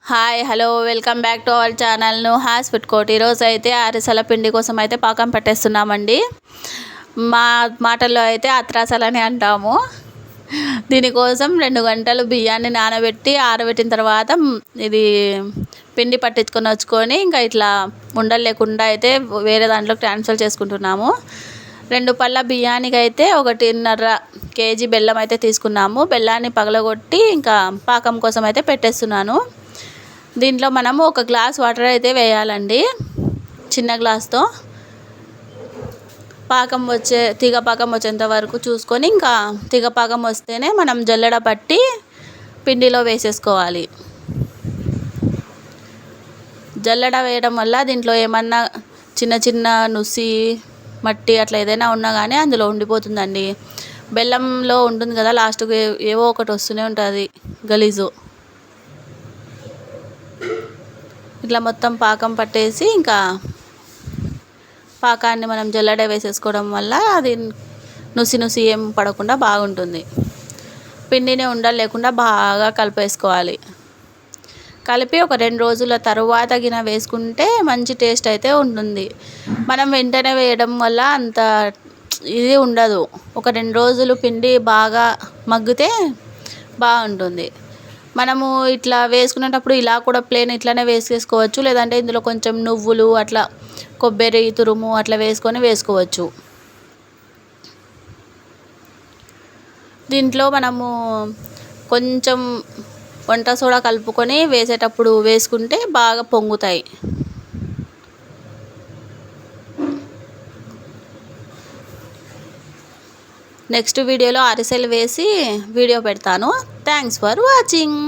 Hi hello welcome back to our channel Nuha's food court. ఈరోజు అయితే అరిసెల పిండి కోసం అయితే పాకం పట్టేస్తున్నామండి. మా మాటల్లో అయితే అత్రాసలని అంటాము. దీనికోసం 2 గంటలు బియ్యాన్ని నానబెట్టి ఆరబెట్టిన తర్వాత ఇది పిండి పట్టించుకొని వచ్చుకొని ఇంకా ఇట్లా ఉండలు లేకుండా అయితే వేరే దాంట్లో ట్రాన్స్ఫర్ చేసుకుంటున్నాము. 2 పళ్ళ బియ్యానికి అయితే 1.5 కేజీ బెల్లం అయితే తీసుకున్నాము. బెల్లాన్ని పగలగొట్టి ఇంకా పాకం కోసం అయితే పెట్టేస్తున్నాను. దీంట్లో మనము 1 గ్లాస్ వాటర్ అయితే వేయాలండి. చిన్న గ్లాస్తో పాకం తీగ పాకం వచ్చేంత వరకు చూసుకొని ఇంకా తీగ పాకం వస్తేనే మనం జల్లెడ పట్టి పిండిలో వేసేసుకోవాలి. జల్లెడ వేయడం వల్ల దీంట్లో ఏమన్నా చిన్న చిన్న నుసి మట్టి అట్లా ఏదైనా ఉన్నా కానీ అందులో ఉండిపోతుందండి. బెల్లంలో ఉంటుంది కదా, లాస్ట్కి ఏవో ఒకటి వస్తూనే ఉంటుంది గలీజు. ఇట్లా మొత్తం పాకం పట్టేసి ఇంకా పాకాన్ని మనం జల్లెడ వేసేసుకోవడం వల్ల అది నుసి ఏం పడకుండా బాగుంటుంది. పిండిని ఉండలు లేకుండా బాగా కలిపేసుకోవాలి. కలిపి ఒక 2 రోజుల తర్వాత గిన వేసుకుంటే మంచి టేస్ట్ అయితే ఉంటుంది. మనం వెంటనే వేయడం వల్ల అంత ఇది ఉండదు. ఒక 2 రోజులు పిండి బాగా మగ్గితే బాగుంటుంది. మనము ఇట్లా వేసుకునేటప్పుడు ఇలా కూడా ప్లేన్ ఇట్లానే వేసేసుకోవచ్చు, లేదంటే ఇందులో కొంచెం నువ్వులు అట్లా కొబ్బరి తురుము అట్లా వేసుకోవచ్చు. దీంట్లో మనము కొంచెం వంట సోడా కలుపుకొని వేసేటప్పుడు వేసుకుంటే బాగా పొంగుతాయి. నెక్స్ట్ వీడియోలో అరిసెలు వేసి వీడియో పెడతాను. Thanks for watching.